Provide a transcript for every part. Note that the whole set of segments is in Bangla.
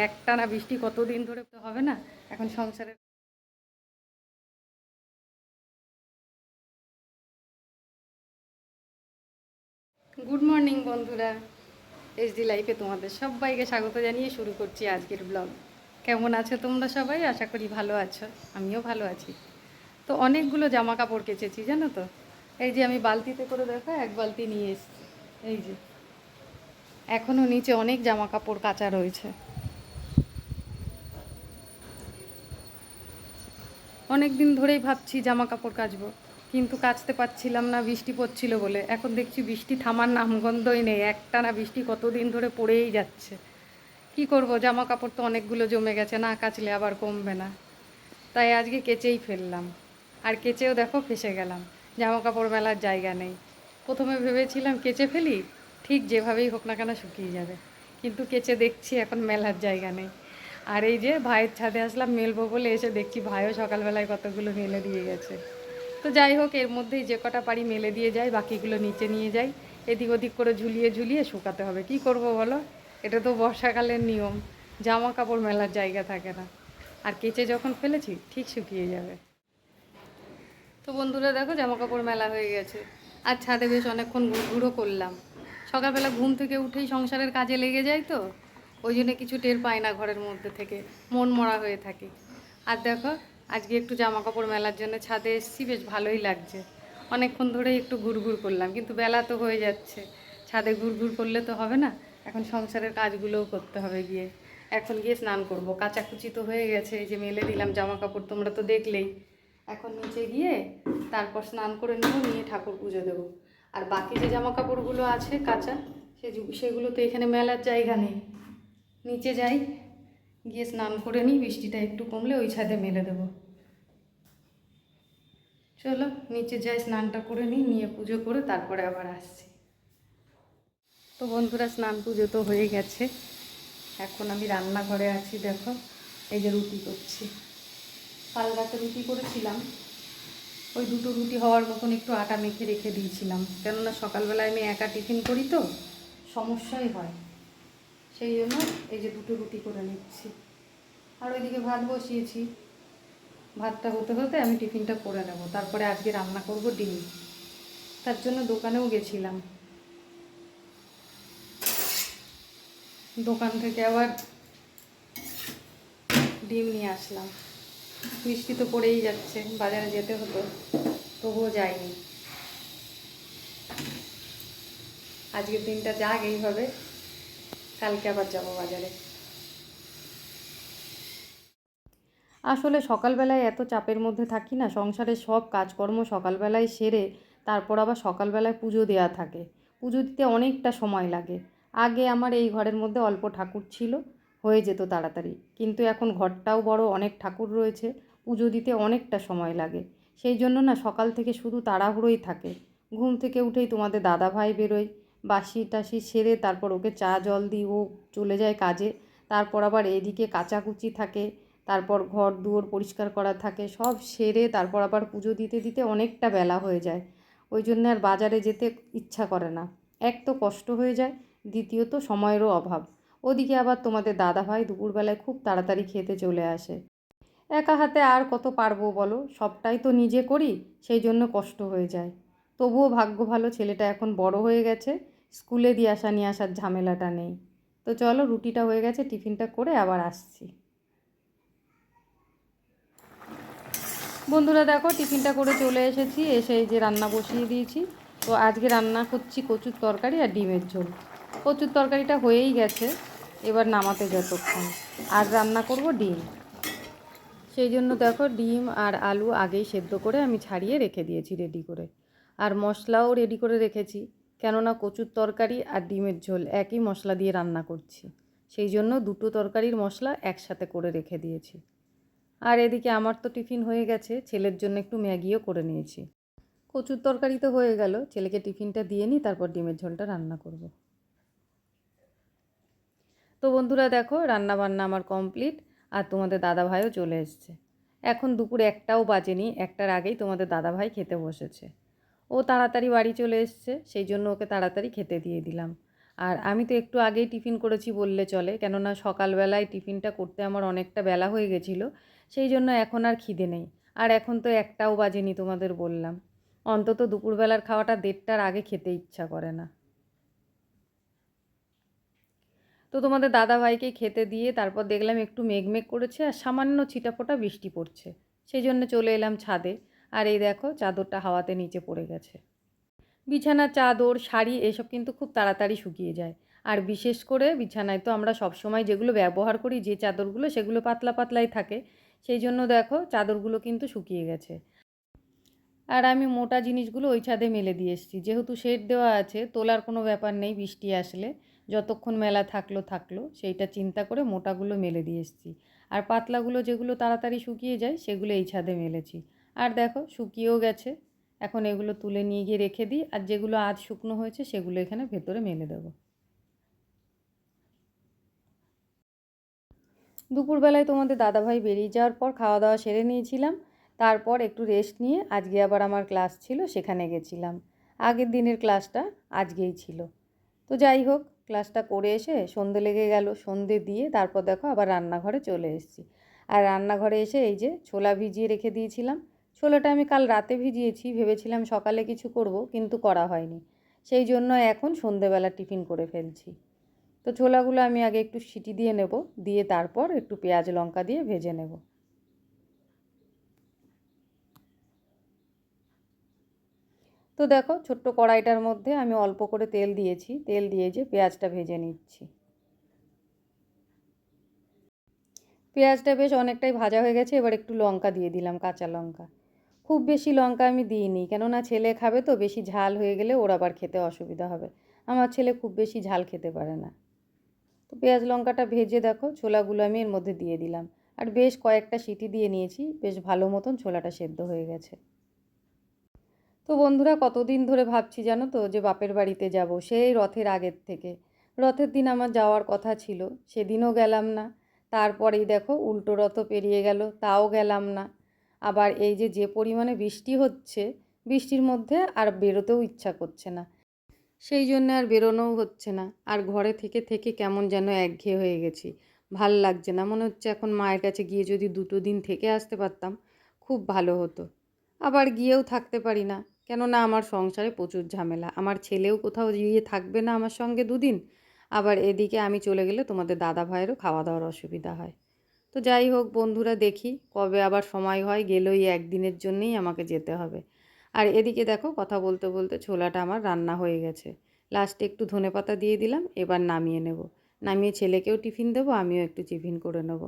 একটানা বৃষ্টি কতদিন ধরে তো হবে না এখন সংসারের। গুড মর্নিং বন্ধুরা, এইচডি লাইফে তোমাদের সবাইকে স্বাগত জানিয়ে শুরু করছি আজকের ব্লগ। কেমন আছো তোমরা সবাই? আশা করি ভালো আছো, আমিও ভালো আছি। তো অনেকগুলো জামা কাপড় কেচেছি জানো তো। এই যে আমি বালতিতে করে দেখো এক বালতি নিয়ে এসেছি। এই যে এখনও নিচে অনেক জামা কাপড় কাচা রয়েছে। অনেক দিন ধরেই ভাবছি জামা কাপড় কাচবো, কিন্তু কাচতে পারছিলাম না বৃষ্টি পড়ছিল বলে। এখন দেখছি বৃষ্টি থামার নামগন্ধই নেই, একটানা বৃষ্টি কতদিন ধরে পড়েই যাচ্ছে। কি করব, জামা কাপড় তো অনেকগুলো জমে গেছে, না কাচলে আবার কমবে না। তাই আজকে কেচেই ফেললাম। আর কেচেও দেখো ফেসে গেলাম, জামা কাপড় মেলার জায়গা নেই। প্রথমে ভেবেছিলাম কেচে ফেলি, ঠিক যেভাবেই হোক না কেন শুকিয়ে যাবে, কিন্তু কেচে দেখছি এখন মেলার জায়গা নেই। আর এই যে ভাইয়ের ছাদে আসলাম মেলবো বলে, এসে দেখছি ভাইও সকালবেলায় কতগুলো মেলে দিয়ে গেছে। তো যাই হোক, এর মধ্যেই যে কটা পারি মেলে দিয়ে যাই, বাকিগুলো নিচে নিয়ে যাই। এদিক ওদিক করে ঝুলিয়ে ঝুলিয়ে শুকাতে হবে, কি করব বলো। এটা তো বর্ষাকালের নিয়ম, জামা কাপড় মেলার জায়গা থাকে না। আর কেচে যখন ফেলেছি ঠিক শুকিয়ে যাবে। তো বন্ধুরা দেখো জামা কাপড় মেলা হয়ে গেছে। আর ছাদে বেশ অনেকক্ষণ ঘুরঘুরও করলাম। সকালবেলা ঘুম থেকে উঠেই সংসারের কাজে লেগে যায় তো, ওই জন্য কিছু টের পাই না ঘরের মধ্যে থেকে, মন মরা হয়ে থাকি। আর দেখো আজকে একটু জামা কাপড় মেলার জন্য ছাদে এসেছি, বেশ ভালোই লাগছে। অনেকক্ষণ ধরেই একটু ঘুরঘুর করলাম, কিন্তু বেলা তো হয়ে যাচ্ছে, ছাদে ঘুরঘুর করলে তো হবে না। এখন সংসারের কাজগুলোও করতে হবে গিয়ে। এখন গিয়ে স্নান করব, কাচাকুচি তো হয়ে গেছে, এই যে মেলে দিলাম জামা কাপড়, তোমরা তো দেখলেই। এখন নিচে গিয়ে তারপর স্নান করে নেবো, নিয়ে ঠাকুর পুজো দেবো। আর বাকি যে জামা কাপড়গুলো আছে কাঁচা, সেগুলো তো এখানে মেলার জায়গা নেই। নিচে যাই, গিয়ে স্নান করে নিই, বৃষ্টিটা একটু কমলে ওই ছাদে মেলে দেবো। চলো নিচে যাই, স্নানটা করে নিই, নিয়ে পুজো করে তারপরে আবার আসছি। তো বন্ধুরা স্নান পুজো তো হয়ে গেছে, এখন আমি রান্নাঘরে আছি। দেখো এই যে রুটি করছি। কাল রাতে রুটি করেছিলাম, ওই দুটো রুটি হওয়ার মতন একটু আটা মেখে রেখে দিয়েছিলাম, কেননা সকালবেলায় আমি একা টিফিন করি তো সমস্যাই হয়। সেই জন্য এই যে দুটো রুটি করে নিচ্ছি। আর ওইদিকে ভাত বসিয়েছি, ভাতটা হতে হতে আমি টিফিনটা করে নেব। তারপরে আজকে রান্না করব ডিম, তার জন্য দোকানেও গেছিলাম। দোকান থেকে আবার ডিম নিয়ে আসলাম। বৃষ্টি তো পড়েই যাচ্ছে, বাজারে যেতে হতো, তবুও যাইনি। আজকের দিনটা যাক এইভাবে, কালকে আবার যাব বাজারে। আসলে সকালবেলায় এত চাপের মধ্যে থাকি না, সংসারের সব কাজকর্ম সকালবেলায় সেরে তারপর আবার সকালবেলায় পুজো দেওয়া থাকে। পুজো দিতে অনেকটা সময় লাগে। আগে আমার এই ঘরের মধ্যে অল্প ঠাকুর ছিল, হয়ে যেত তাড়াতাড়ি, কিন্তু এখন ঘরটাও বড়, অনেক ঠাকুর রয়েছে, পুজো দিতে অনেকটা সময় লাগে। সেই জন্য না সকাল থেকে শুধু তাড়াহুড়োই থাকে। ঘুম থেকে উঠেই তোমাদের দাদাভাই বেরোয়, বাসি টাসি সেরে তারপর ওকে চা জল দিই, ও চলে যায় কাজে। তারপর আবার এদিকে কাচাকুচি থাকে, তারপর ঘর দুয়ার পরিষ্কার করা থাকে, সব সেরে তারপর আবার পুজো দিতে দিতে অনেকটা বেলা হয়ে যায়। ওই জন্য আর বাজারে যেতে ইচ্ছা করে না। এক তো কষ্ট হয়ে যায়, দ্বিতীয়ত সময়েরও অভাব। ওদিকে আবার তোমাদের দাদাভাই দুপুরবেলায় খুব তাড়াতাড়ি খেতে চলে আসে। একা হাতে আর কত পারবো বলো, সবটাই তো নিজে করি, সেই জন্য কষ্ট হয়ে যায়। তবুও ভাগ্য ভালো, ছেলেটা এখন বড় হয়ে গেছে, স্কুলে দিয়ে আসা নিয়ে আসার ঝামেলাটা নেই। তো চলো রুটিটা হয়ে গেছে, টিফিনটা করে আবার আসছি। বন্ধুরা দেখো টিফিনটা করে চলে এসেছি, এসে এই যে রান্না বসিয়ে দিয়েছি। তো আজকে রান্না করছি কচুর তরকারি আর ডিমের ঝোল। কচুর তরকারিটা হয়েই গেছে, এবার নামাতে যতক্ষণ। আর রান্না করব ডিম। সেই জন্য দেখো ডিম আর আলু আগেই সেদ্ধ করে আমি ছাড়িয়ে রেখে দিয়েছি রেডি করে। আর মশলাও রেডি করে রেখেছি, কেননা কচুর তরকারি আর ডিমের ঝোল একই মশলা দিয়ে রান্না করছি, সেই জন্য দুটো তরকারির মশলা একসাথে করে রেখে দিয়েছি। আর এদিকে আমার তো টিফিন হয়ে গেছে, ছেলের জন্য একটু ম্যাগিও করে নিয়েছি। কচুর তরকারি তো হয়ে গেল, ছেলেকে টিফিনটা দিয়ে নিই, তারপর ডিমের ঝোলটা রান্না করব। তো বন্ধুরা দেখো রান্না বান্না আমার কমপ্লিট, আর তোমাদের দাদাভাইও চলে এসছে। এখন দুপুর একটাও বাজেনি, একটার আগেই তোমাদের দাদাভাই খেতে বসেছে। ও তাড়াতাড়ি বাড়ি চলে এসছে, সেই জন্য ওকে তাড়াতাড়ি খেতে দিয়ে দিলাম। আর আমি তো একটু আগেই টিফিন করেছি বললে চলে, কেননা সকালবেলায় টিফিনটা করতে আমার অনেকটা বেলা হয়ে গেছিলো, সেই জন্য এখন আর খিদে নেই। আর এখন তো একটাও বাজেনি তোমাদের বললাম, অন্তত দুপুরবেলার খাওয়াটা 1:30টার আগে খেতে ইচ্ছা করে না। তো তোমাদের দাদাভাইকে খেতে দিয়ে তারপর দেখলাম একটু মেঘমেঘ করেছে আর সামান্য ছিটাফোঁটা বৃষ্টি পড়ছে, সেই জন্য চলে এলাম ছাদে। আর এই দেখো চাদরটা হাওয়াতে নিচে পড়ে গেছে। বিছানার চাদর শাড়ি এসব কিন্তু খুব তাড়াতাড়ি শুকিয়ে যায়। আর বিশেষ করে বিছানায় তো আমরা সবসময় যেগুলো ব্যবহার করি যে চাদরগুলো, সেগুলো পাতলা পাতলাই থাকে, সেই জন্য দেখো চাদরগুলো কিন্তু শুকিয়ে গেছে। আর আমি মোটা জিনিসগুলো ওই ছাদে মেলে দিয়ে এসেছি, যেহেতু শেড দেওয়া আছে, তোলার কোনো ব্যাপার নেই, বৃষ্টি আসলে যতক্ষণ মেলা থাকলো থাকলো, সেইটা চিন্তা করে মোটাগুলো মেলে দিয়ে এসেছি। আর পাতলাগুলো যেগুলো তাড়াতাড়ি শুকিয়ে যায় সেগুলো এই ছাদে মেলেছি। আর দেখো শুকিয়েও গেছে। এখন এগুলো তুলে নিয়ে গিয়ে রেখে দিই, আর যেগুলো আজ শুকনো হয়েছে সেগুলো এখানে ভেতরে মেলে দেবো। দুপুরবেলায় তোমাদের দাদাভাই বেরিয়ে যাওয়ার পর খাওয়া দাওয়া সেরে নিয়েছিলাম। তারপর একটু রেস্ট নিয়ে আজকে আবার আমার ক্লাস ছিল, সেখানে গেছিলাম। আগের দিনের ক্লাসটা আজকেই ছিল। তো যাই হোক, ক্লাসটা করে এসে সন্ধে লেগে গেল, সন্ধে দিয়ে তারপর দেখো আবার রান্নাঘরে চলে এসেছি। আর রান্নাঘরে এসে এই যে ছোলা ভিজিয়ে রেখে দিয়েছিলাম। ছোলাটা আমি কাল রাতে ভিজিয়েছি, ভেবেছিলাম সকালে কিছু করব, কিন্তু করা হয়নি। সেই জন্য এখন সন্ধেবেলা টিফিন করে ফেলছি। তো ছোলাগুলো আমি আগে একটু সিটি দিয়ে নেব, দিয়ে তারপর একটু পেঁয়াজ লঙ্কা দিয়ে ভেজে নেব। তো দেখো ছোট্ট কড়াইটার মধ্যে আমি অল্প করে তেল দিয়েছি, তেল দিয়ে যে পেঁয়াজটা ভেজে নিচ্ছি। পেঁয়াজটা বেশ অনেকটাই ভাজা হয়ে গেছে, এবার একটু লঙ্কা দিয়ে দিলাম, কাঁচা লঙ্কা। খুব বেশি লঙ্কা আমি দিইনি, কেননা ছেলে খাবে তো, বেশি ঝাল হয়ে গেলে ওর আবার খেতে অসুবিধা হবে। আমার ছেলে খুব বেশি ঝাল খেতে পারে না। তো পেঁয়াজ লঙ্কাটা ভেজে দেখো ছোলাগুলো আমি এর মধ্যে দিয়ে দিলাম। আর বেশ কয়েকটা সিটি দিয়ে নিয়েছি, বেশ ভালো মতন ছোলাটা সেদ্ধ হয়ে গেছে। তো বন্ধুরা, কতদিন ধরে ভাবছি জানো তো, যে বাপের বাড়িতে যাব, সেই রথের আগের থেকে। রথের দিন আমার যাওয়ার কথা ছিল, সেদিনও গেলাম না। তারপরেই দেখো উল্টো রথও পেরিয়ে গেল, তাও গেলাম না। আবার এই যে যে পরিমাণে বৃষ্টি হচ্ছে, বৃষ্টির মধ্যে আর বেরোতেও ইচ্ছা করছে না, সেই জন্য আর বেরোনোও হচ্ছে না। আর ঘরে থেকে থেকে কেমন যেন একঘেয়ে হয়ে গেছি, ভাল লাগছে না। মনে হচ্ছে এখন মায়ের কাছে গিয়ে যদি 2 দিন থেকে আসতে পারতাম খুব ভালো হতো। আবার গিয়েও থাকতে পারি না, কেননা আমার সংসারে প্রচুর ঝামেলা। আমার ছেলেও কোথাও গিয়ে থাকবে না আমার সঙ্গে 2 দিন। আবার এদিকে আমি চলে গেলে তোমাদের দাদা ভাইয়েরও খাওয়া দাওয়ার অসুবিধা হয়। তো যাই হোক বন্ধুরা, দেখি কবে আবার সময় হয়, গেলেও এই একদিনের জন্যেই আমাকে যেতে হবে। আর এদিকে দেখো কথা বলতে বলতে ছোলাটা আমার রান্না হয়ে গেছে। লাস্টে একটু ধনেপাতা দিয়ে দিলাম, এবার নামিয়ে নেব। নামিয়ে ছেলেকেও টিফিন দেবো, আমিও একটু টিফিন করে নেব।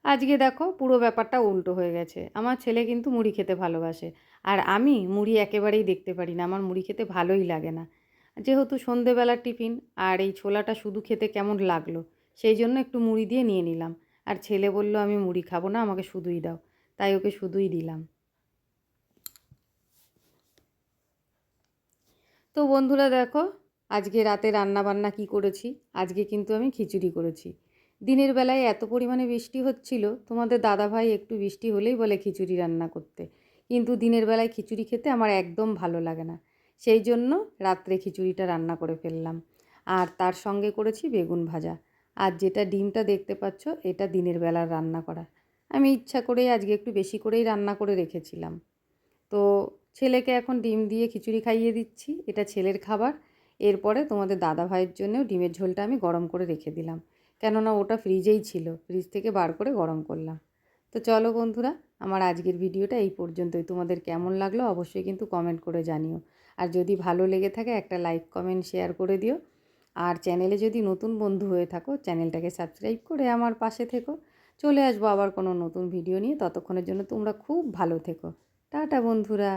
আজকে দেখো পুরো ব্যাপারটা উল্টো হয়ে গেছে। আমার ছেলে কিন্তু মুড়ি খেতে ভালোবাসে, আর আমি মুড়ি একেবারেই দেখতে পারি না, আমার মুড়ি খেতে ভালোই লাগে না। যেহেতু সন্ধেবেলার টিফিন আর এই ছোলাটা শুধু খেতে কেমন লাগলো, সেই জন্য একটু মুড়ি দিয়ে নিয়ে নিলাম। আর ছেলে বলল আমি মুড়ি খাবো না, আমাকে শুধুই দাও, তাই ওকে শুধুই দিলাম। তো বন্ধুরা দেখো, আজকে রাতে রান্না বান্না কী করেছি। আজকে কিন্তু আমি খিচুড়ি করেছি। দিনের বেলায় এত পরিমাণে বৃষ্টি হচ্ছিল, তোমাদের দাদাভাই একটু বৃষ্টি হলেই বলে খিচুড়ি রান্না করতে, কিন্তু দিনের বেলায় খিচুড়ি খেতে আমার একদম ভালো লাগে না। সেই জন্য রাত্রে খিচুড়িটা রান্না করে ফেললাম। আর তার সঙ্গে করেছি বেগুন ভাজা। আর যেটা ডিমটা দেখতে পাচ্ছ, এটা দিনের বেলার রান্না করা। আমি ইচ্ছা করেই আজকে একটু বেশি করেই রান্না করে রেখেছিলাম। তো ছেলেকে এখন ডিম দিয়ে খিচুড়ি খাইয়ে দিচ্ছি, এটা ছেলের খাবার। এরপরে তোমাদের দাদা ভাইয়ের জন্যও ডিমের ঝোলটা আমি গরম করে রেখে দিলাম, কেননা ওটা ফ্রিজেই ছিল, ফ্রিজ থেকে বার করে গরম করলাম। তো চলো বন্ধুরা, আমার আজকের ভিডিওটা এই পর্যন্তই। তোমাদের কেমন লাগলো অবশ্যই কিন্তু কমেন্ট করে জানিও। আর যদি ভালো লেগে থাকে একটা লাইক কমেন্ট শেয়ার করে দিও। আর চ্যানেলে যদি নতুন বন্ধু হয়ে থাকো, চ্যানেলটাকে সাবস্ক্রাইব করে আমার পাশে থেকো। চলে আসবো আবার কোনো নতুন ভিডিও নিয়ে, ততক্ষণের জন্য তোমরা খুব ভালো থেকো। টাটা বন্ধুরা।